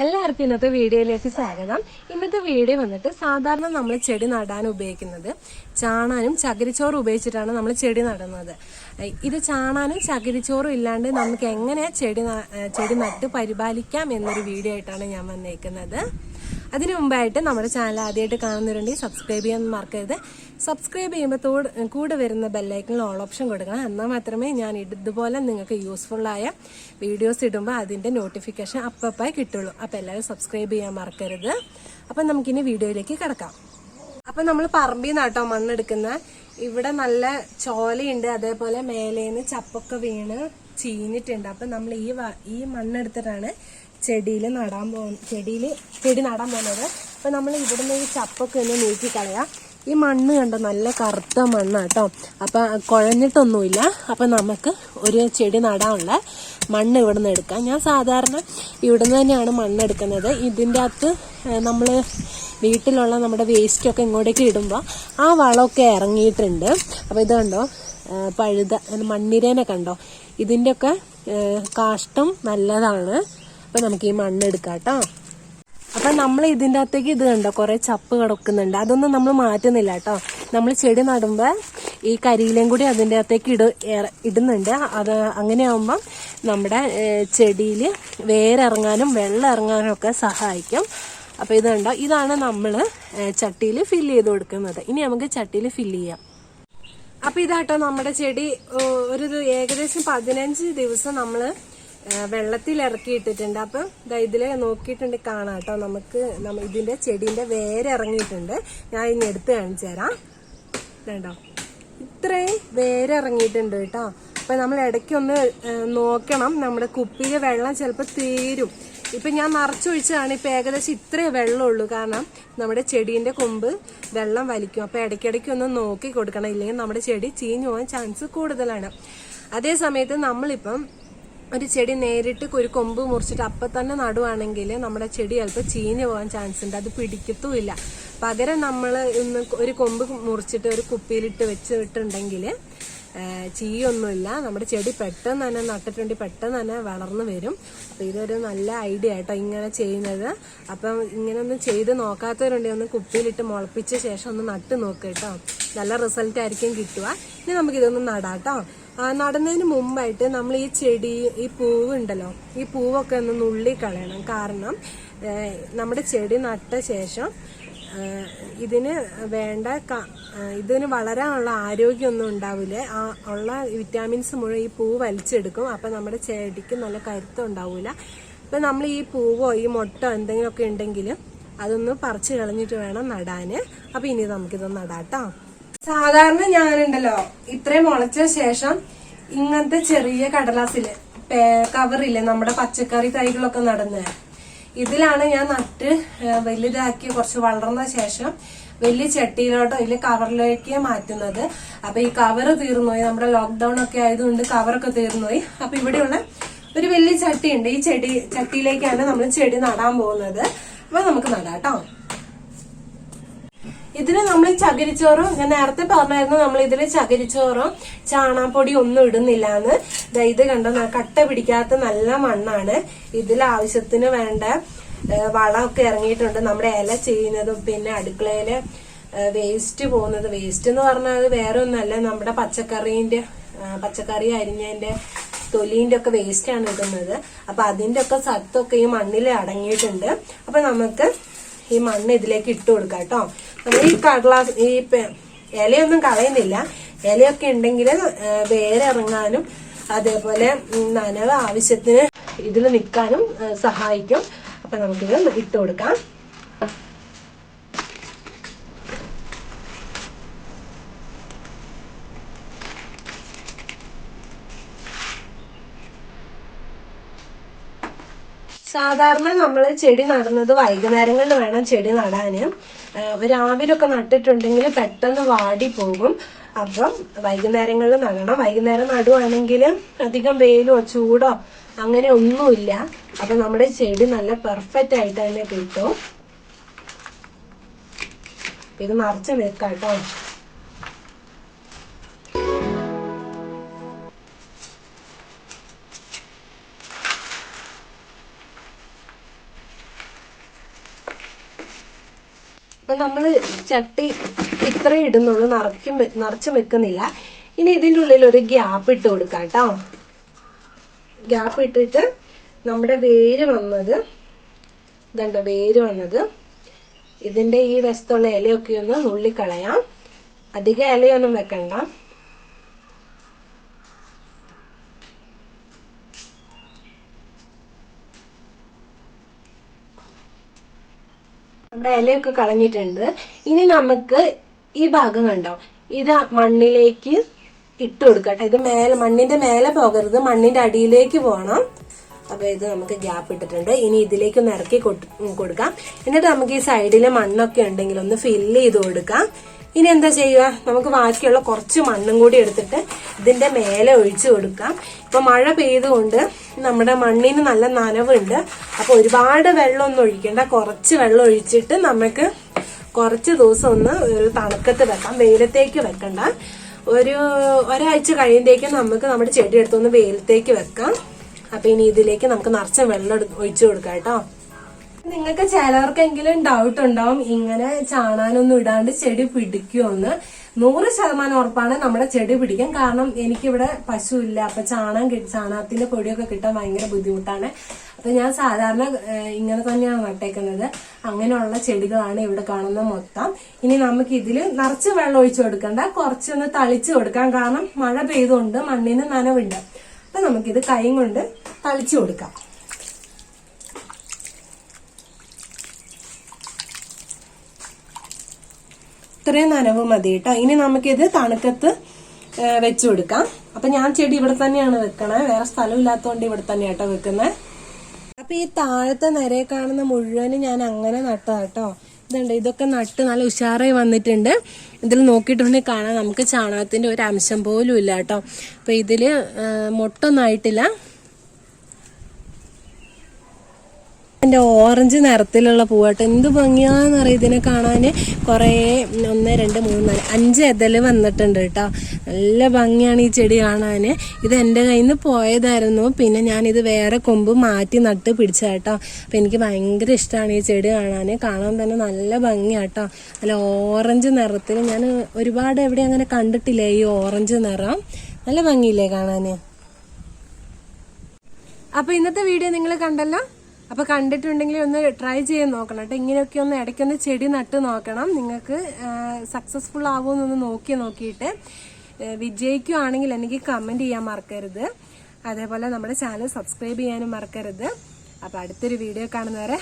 എല്ലാവർക്കും ഇന്നത്തെ വീഡിയോയിലേക്ക് സ്വാഗതം. ഇന്നത്തെ വീഡിയോ വന്നിട്ട് സാധാരണ നമ്മൾ ചെടി നടാൻ ഉപയോഗിക്കുന്നത് ചാണാനും ചകിരിച്ചോറും ഉപയോഗിച്ചിട്ടാണ് നമ്മൾ ചെടി നടുന്നത്. ഇത് ചാണാനും ചകിരിച്ചോറും ഇല്ലാണ്ട് നമുക്ക് എങ്ങനെയാ ചെടി നട്ട് പരിപാലിക്കാം എന്നൊരു വീഡിയോ ആയിട്ടാണ് ഞാൻ വന്നേക്കുന്നത്. അതിനു മുമ്പായിട്ട് നമ്മുടെ ചാനൽ ആദ്യമായിട്ട് കാണുന്നവരുണ്ടെങ്കിൽ സബ്സ്ക്രൈബ് ചെയ്യാൻ മറക്കരുത്. സബ്സ്ക്രൈബ് ചെയ്യുമ്പോൾ കൂടെ വരുന്ന ബെല്ലൈക്കണിൽ ഓൾ ഓപ്ഷൻ കൊടുക്കണം. എന്നാൽ മാത്രമേ ഞാൻ ഇതുപോലെ നിങ്ങൾക്ക് യൂസ്ഫുള്ളായ വീഡിയോസ് ഇടുമ്പോൾ അതിൻ്റെ നോട്ടിഫിക്കേഷൻ അപ്പപ്പായി കിട്ടുള്ളൂ. അപ്പോൾ എല്ലാവരും സബ്സ്ക്രൈബ് ചെയ്യാൻ മറക്കരുത്. അപ്പം നമുക്കിനി വീഡിയോയിലേക്ക് കിടക്കാം. അപ്പം നമ്മൾ പറമ്പിൽ നിന്നാട്ടോ മണ്ണെടുക്കുന്ന. ഇവിടെ നല്ല ചോലയുണ്ട്, അതേപോലെ മേലേന്ന് ചപ്പൊക്കെ വീണ് ചീഞ്ഞിട്ടുണ്ട്. അപ്പം നമ്മൾ ഈ മണ്ണെടുത്തിട്ടാണ് ചെടി നടാൻ പോകുന്നത്. അപ്പൊ നമ്മൾ ഇവിടുന്ന് ഈ ചപ്പൊക്കെ ഒന്ന് നീക്കി കളയാം. ഈ മണ്ണ് കണ്ടോ, നല്ല കറുത്ത മണ്ണാട്ടോ. അപ്പൊ കുഴഞ്ഞിട്ടൊന്നുമില്ല. അപ്പൊ നമുക്ക് ഒരു ചെടി നടാനുള്ള മണ്ണ് ഇവിടുന്ന് എടുക്കാം. ഞാൻ സാധാരണ ഇവിടുന്ന് തന്നെയാണ് മണ്ണ് എടുക്കുന്നത്. ഇതിൻ്റെ അകത്ത് നമ്മൾ വീട്ടിലുള്ള നമ്മുടെ വേസ്റ്റൊക്കെ ഇങ്ങോട്ടേക്ക് ഇടുമ്പോൾ ആ വളമൊക്കെ ഇറങ്ങിയിട്ടുണ്ട്. അപ്പോൾ ഇത് കണ്ടോ, പഴുത മണ്ണിരേനെ കണ്ടോ, ഇതിൻ്റെയൊക്കെ കാഷ്ടം നല്ലതാണ്. അപ്പൊ നമുക്ക് ഈ മണ്ണ് എടുക്കാം കേട്ടോ. അപ്പൊ നമ്മൾ ഇതിൻ്റെ അകത്തേക്ക് ഇത് കണ്ടോ, കുറെ ചപ്പ് കിടക്കുന്നുണ്ട്. അതൊന്നും നമ്മൾ മാറ്റുന്നില്ല കേട്ടോ. നമ്മൾ ചെടി നടുമ്പോ ഈ കരിയിലേയും കൂടി അതിൻ്റെ അകത്തേക്ക് ഇടുന്നുണ്ട്. അത് അങ്ങനെയാകുമ്പം നമ്മുടെ ചെടിയിൽ വേരിറങ്ങാനും വെള്ളം ഇറങ്ങാനും ഒക്കെ സഹായിക്കും. അപ്പൊ ഇത് കണ്ടോ, ഇതാണ് നമ്മൾ ചട്ടിയിൽ ഫില്ല് ചെയ്ത് കൊടുക്കുന്നത്. ഇനി നമുക്ക് ചട്ടിയിൽ ഫില്ല് ചെയ്യാം. അപ്പൊ ഇതാട്ടോ നമ്മുടെ ചെടി. ഒരു ഏകദേശം 15 ദിവസം നമ്മള് വെള്ളത്തിൽ ഇറക്കിയിട്ടിട്ടുണ്ട്. അപ്പം ഇതില് നോക്കിയിട്ടുണ്ട് കാണാം കേട്ടോ. നമുക്ക് ഇതിന്റെ ചെടീന്റെ വേരിറങ്ങിയിട്ടുണ്ട്. ഞാൻ ഇനി എടുത്ത് കാണിച്ചു തരാം. കേട്ടോ, ഇത്രയും വേരിറങ്ങിയിട്ടുണ്ട് കേട്ടോ. അപ്പൊ നമ്മൾ ഇടയ്ക്കൊന്ന് നോക്കണം. നമ്മുടെ കുപ്പിയിലെ വെള്ളം ചിലപ്പോൾ തീരും. ഇപ്പൊ ഞാൻ നിറച്ചൊഴിച്ചതാണ്. ഇപ്പൊ ഏകദേശം ഇത്രേ വെള്ളമുള്ളൂ. കാരണം നമ്മുടെ ചെടീന്റെ കൊമ്പ് വെള്ളം വലിക്കും. അപ്പൊ ഇടയ്ക്കിടയ്ക്ക് ഒന്ന് നോക്കി കൊടുക്കണം, ഇല്ലെങ്കിൽ നമ്മുടെ ചെടി ചീഞ്ഞു പോകാൻ ചാൻസ് കൂടുതലാണ്. അതേ സമയത്ത് നമ്മളിപ്പം ഒരു ചെടി നേരിട്ട് ഒരു കൊമ്പ് മുറിച്ചിട്ട് അപ്പം തന്നെ നടുവാണെങ്കിൽ നമ്മുടെ ചെടി ചിലപ്പോൾ ചീഞ്ഞു പോകാൻ ചാൻസ് ഉണ്ട്. അത് പിടിക്കത്തുമില്ല. പകരം നമ്മൾ ഇന്ന് ഒരു കൊമ്പ് മുറിച്ചിട്ട് ഒരു കുപ്പിയിലിട്ട് വെച്ചിട്ടുണ്ടെങ്കിൽ ചീയൊന്നുമില്ല. നമ്മുടെ ചെടി പെട്ടെന്ന് തന്നെ നട്ടിട്ടുണ്ടെങ്കിൽ പെട്ടെന്ന് തന്നെ വളർന്നു വരും. അപ്പം ഇതൊരു നല്ല ഐഡിയ ആയിട്ടോ ഇങ്ങനെ ചെയ്യുന്നത്. അപ്പം ഇങ്ങനെ ഒന്ന് ചെയ്ത് നോക്കാത്തവരുണ്ടെങ്കിൽ ഒന്ന് കുപ്പിയിലിട്ട് മുളപ്പിച്ച ശേഷം ഒന്ന് നട്ട് നോക്കുക കേട്ടോ. നല്ല റിസൾട്ട് ആയിരിക്കും കിട്ടുക. ഇനി നമുക്കിതൊന്ന് നടാട്ടോ. നടുന്നതിന് മുമ്പായിട്ട് നമ്മൾ ഈ ചെടി, ഈ പൂവ് ഉണ്ടല്ലോ, ഈ പൂവൊക്കെ ഒന്ന് നുള്ളി കളയണം. കാരണം നമ്മുടെ ചെടി നട്ട ശേഷം ഇതിന് വളരാനുള്ള ആരോഗ്യമൊന്നും ഉണ്ടാവില്ല. ഉള്ള വിറ്റാമിൻസ് മുഴുവൻ ഈ പൂവ് വലിച്ചെടുക്കും. അപ്പൊ നമ്മുടെ ചെടിക്ക് നല്ല കരുത്തം ഉണ്ടാവില്ല. ഇപ്പൊ നമ്മൾ ഈ പൂവോ ഈ മുട്ടോ എന്തെങ്കിലുമൊക്കെ ഉണ്ടെങ്കിൽ അതൊന്ന് പറിച്ചു കളഞ്ഞിട്ട് വേണം നടാന്. അപ്പൊ ഇനി നമുക്കിതൊന്ന് നടാട്ടോ. സാധാരണ ഞാനുണ്ടല്ലോ ഇത്രയും മുളച്ച ശേഷം ഇങ്ങനത്തെ ചെറിയ കടലാസില് കവറില്ലേ, നമ്മുടെ പച്ചക്കറി തൈകളൊക്കെ നടുന്നത്, ഇതിലാണ് ഞാൻ നട്ട് വലുതാക്കി കുറച്ച് വളർന്ന ശേഷം വലിയ ചട്ടിയിലോട്ടോ ഇല്ല കവറിലേക്ക് മാറ്റുന്നത്. അപ്പൊ ഈ കവറ് തീർന്നുപോയി. നമ്മുടെ ലോക്ക്ഡൌൺ ഒക്കെ ആയതുകൊണ്ട് കവറൊക്കെ തീർന്നുപോയി. അപ്പൊ ഇവിടെയുള്ള ഒരു വലിയ ചട്ടിയുണ്ട്. ഈ ചട്ടിയിലേക്കാണ് നമ്മൾ ചെടി നടാൻ പോകുന്നത്. അപ്പൊ നമുക്ക് നടാട്ടോ. ഇതിന് നമ്മൾ ചകിരിച്ചോറും, ഞാൻ നേരത്തെ പറഞ്ഞായിരുന്നു നമ്മൾ ഇതിൽ ചകിരിച്ചോറും ചാണാപ്പൊടി ഒന്നും ഇടുന്നില്ലാന്ന്. ഇത് കണ്ടോ, കട്ട പിടിക്കാത്ത നല്ല മണ്ണാണ്. ഇതിൽ ആവശ്യത്തിന് വേണ്ട വളമൊക്കെ ഇറങ്ങിയിട്ടുണ്ട്. നമ്മുടെ ഇല ചെയ്യുന്നതും പിന്നെ അടുക്കളയില് വേസ്റ്റ് പോകുന്നത്. വേസ്റ്റ് എന്ന് പറഞ്ഞാൽ വേറെ ഒന്നല്ല, നമ്മുടെ പച്ചക്കറി അരിഞ്ഞതിന്റെ തൊലീന്റെ ഒക്കെ വേസ്റ്റ് ആണ് ഇടുന്നത്. അപ്പൊ അതിന്റെ ഒക്കെ സത്തൊക്കെ ഈ മണ്ണിൽ അടങ്ങിയിട്ടുണ്ട്. അപ്പൊ നമുക്ക് ഈ മണ്ണ് ഇതിലേക്ക് ഇട്ട് കൊടുക്കാം കേട്ടോ. നമ്മൾ ഈ കടലാസ് ഈ ഇലയൊന്നും കളയുന്നില്ല. ഇലയൊക്കെ ഉണ്ടെങ്കിൽ വേരിറങ്ങാനും അതേപോലെ നനവ് ആവശ്യത്തിന് ഇതിൽ നിൽക്കാനും സഹായിക്കും. അപ്പൊ നമുക്കിത് ഇട്ട് കൊടുക്കാം. സാധാരണ നമ്മൾ ചെടി നടുന്നത് വൈകുന്നേരങ്ങളിൽ വേണം ചെടി നടാന്. രാവിലൊക്കെ നട്ടിട്ടുണ്ടെങ്കിൽ പെട്ടെന്ന് വാടി പോകും. അപ്പം വൈകുന്നേരങ്ങളിൽ നടണം. വൈകുന്നേരം നടുവാണെങ്കിൽ അധികം വെയിലോ ചൂടോ അങ്ങനെ ഒന്നുമില്ല. അപ്പൊ നമ്മുടെ ചെടി നല്ല പെർഫെക്റ്റ് ആയിട്ട് തന്നെ കിട്ടും. ഇത് നിറച്ച് നിൽക്കാം കേട്ടോ. നമ്മൾ ചട്ടി ഇത്രേ ഇടുന്നുള്ളൂ, നിറച്ചും വെക്കുന്നില്ല. ഇനി ഇതിൻ്റെ ഉള്ളിൽ ഒരു ഗ്യാപ്പ് ഇട്ട് കൊടുക്കാം കേട്ടോ. ഗ്യാപ്പ് ഇട്ടിട്ട് നമ്മുടെ വേര് വന്നത് ഇതുണ്ട്, വേര് വന്നത് ഇതിൻ്റെ ഈ വശത്തുള്ള ഇലയൊക്കെ ഒന്ന് നുള്ളിക്കളയാം. അധികം ഇലയൊന്നും വെക്കണ്ട. നമ്മുടെ ഇലയൊക്കെ കളഞ്ഞിട്ടുണ്ട്. ഇനി നമുക്ക് ഈ ഭാഗം കണ്ടോ, ഇത് മണ്ണിലേക്ക് ഇട്ട് കൊടുക്കട്ടെ. ഇത് മണ്ണിന്റെ മേലെ പോകരുത്, മണ്ണിന്റെ അടിയിലേക്ക് പോകണം. അപ്പൊ ഇത് നമുക്ക് ഗ്യാപ്പ് ഇട്ടിട്ടുണ്ട്. ഇനി ഇതിലേക്ക് ഒന്ന് ഇറക്കി കൊടുക്കാം. എന്നിട്ട് നമുക്ക് ഈ സൈഡില് മണ്ണൊക്കെ ഉണ്ടെങ്കിൽ ഒന്ന് ഫില്ല് ചെയ്ത് കൊടുക്കാം. ഇനി എന്താ ചെയ്യുക, നമുക്ക് ബാക്കിയുള്ള കുറച്ച് മണ്ണും കൂടി എടുത്തിട്ട് ഇതിന്റെ മേലെ ഒഴിച്ചു കൊടുക്കാം. ഇപ്പൊ മഴ പെയ്തുകൊണ്ട് നമ്മുടെ മണ്ണിന് നല്ല നനവുണ്ട്. അപ്പൊ ഒരുപാട് വെള്ളം ഒന്നും ഒഴിക്കണ്ട, കുറച്ച് വെള്ളം ഒഴിച്ചിട്ട് നമുക്ക് കുറച്ച് ദിവസം ഒന്ന് ഒരു തണുക്കത്ത് വെക്കാം, വെയിലത്തേക്ക് വെക്കണ്ട. ഒരാഴ്ച കഴിയുമ്പോഴേക്കും നമുക്ക് നമ്മുടെ ചെടി എടുത്തൊന്ന് വെയിലത്തേക്ക് വെക്കാം. അപ്പൊ ഇനി ഇതിലേക്ക് നമുക്ക് നിറച്ച വെള്ളം ഒഴിച്ചു കൊടുക്കാം കേട്ടോ. നിങ്ങൾക്ക് ചിലർക്കെങ്കിലും ഡൗട്ട് ഉണ്ടാവും ഇങ്ങനെ ചാണാനൊന്നും ഇടാണ്ട് ചെടി പിടിക്കുമെന്ന്. 100% ഉറപ്പാണ് നമ്മുടെ ചെടി പിടിക്കും. കാരണം എനിക്കിവിടെ പശു ഇല്ല, അപ്പൊ ചാണകത്തിന്റെ പൊടിയൊക്കെ കിട്ടാൻ ഭയങ്കര ബുദ്ധിമുട്ടാണ്. അപ്പൊ ഞാൻ സാധാരണ ഇങ്ങനെ തന്നെയാണ് നട്ടേക്കുന്നത്. അങ്ങനെയുള്ള ചെടികളാണ് ഇവിടെ കാണുന്ന മൊത്തം. ഇനി നമുക്ക് ഇതില് നിറച്ച് വെള്ളം ഒഴിച്ചു കൊടുക്കണ്ട, കുറച്ചൊന്ന് തളിച്ചു കൊടുക്കാം. കാരണം മഴ പെയ്തുകൊണ്ട് മണ്ണിന് നനവുണ്ട്. അപ്പൊ നമുക്കിത് കൈ കൊണ്ട് തളിച്ചു കൊടുക്കാം. ഇത്രയും നനവ് മതി കേട്ടോ. ഇനി നമുക്കിത് തണുക്കത്ത് വെച്ചു കൊടുക്കാം. അപ്പൊ ഞാൻ ചെടി ഇവിടെ തന്നെയാണ് വെക്കണേ, വേറെ സ്ഥലം ഇല്ലാത്തതുകൊണ്ട് ഇവിടെ തന്നെയാണ് കേട്ടോ വെക്കുന്നത്. അപ്പൊ ഈ താഴത്തെ നിരയെ കാണുന്ന മുഴുവനും ഞാൻ അങ്ങനെ നട്ടാ കേട്ടോ. ഇതുണ്ട്, ഇതൊക്കെ നട്ട് നല്ല ഉഷാറായി വന്നിട്ടുണ്ട്. ഇതിൽ നോക്കിയിട്ടുണ്ടെങ്കിൽ കാണാം നമുക്ക് ചാണകത്തിന്റെ ഒരു അംശം പോലും ഇല്ല കേട്ടോ. അപ്പൊ ഇതില് മൊട്ടൊന്നും ആയിട്ടില്ല. എൻ്റെ ഓറഞ്ച് നിറത്തിലുള്ള പൂവാട്ടോ, എന്ത് ഭംഗിയാന്നറിയാം ഇതിനെ കാണാന്. കുറേ 1 2 3 4 5 എതല് വന്നിട്ടുണ്ട് കേട്ടോ. നല്ല ഭംഗിയാണ് ഈ ചെടി കാണാന്. ഇത് എൻ്റെ കയ്യിൽ നിന്ന് പോയതായിരുന്നു, പിന്നെ ഞാനിത് വേറെ കൊമ്പ് മാറ്റി നട്ട് പിടിച്ച കേട്ടോ. അപ്പം എനിക്ക് ഭയങ്കര ഇഷ്ടമാണ് ഈ ചെടി കാണാൻ തന്നെ നല്ല ഭംഗിയാട്ടോ. നല്ല ഓറഞ്ച് നിറത്തിൽ ഞാൻ ഒരുപാട് എവിടെ അങ്ങനെ കണ്ടിട്ടില്ല ഈ ഓറഞ്ച് നിറം. നല്ല ഭംഗിയില്ലേ കാണാന്. അപ്പൊ ഇന്നത്തെ വീഡിയോ നിങ്ങൾ കണ്ടല്ലോ. അപ്പൊ കണ്ടിട്ടുണ്ടെങ്കിൽ ഒന്ന് ട്രൈ ചെയ്ത് നോക്കണം കേട്ടോ. ഇങ്ങനെയൊക്കെ ഒന്ന് ഇടയ്ക്കൊന്ന് ചെടി നട്ട് നോക്കണം. നിങ്ങൾക്ക് സക്സസ്ഫുൾ ആവുമെന്നൊന്ന് നോക്കിയിട്ട് വിജയിക്കുകയാണെങ്കിൽ എനിക്ക് കമന്റ് ചെയ്യാൻ മറക്കരുത്. അതേപോലെ നമ്മുടെ ചാനൽ സബ്സ്ക്രൈബ് ചെയ്യാനും മറക്കരുത്. അപ്പൊ അടുത്തൊരു വീഡിയോ കാണുന്നവരെ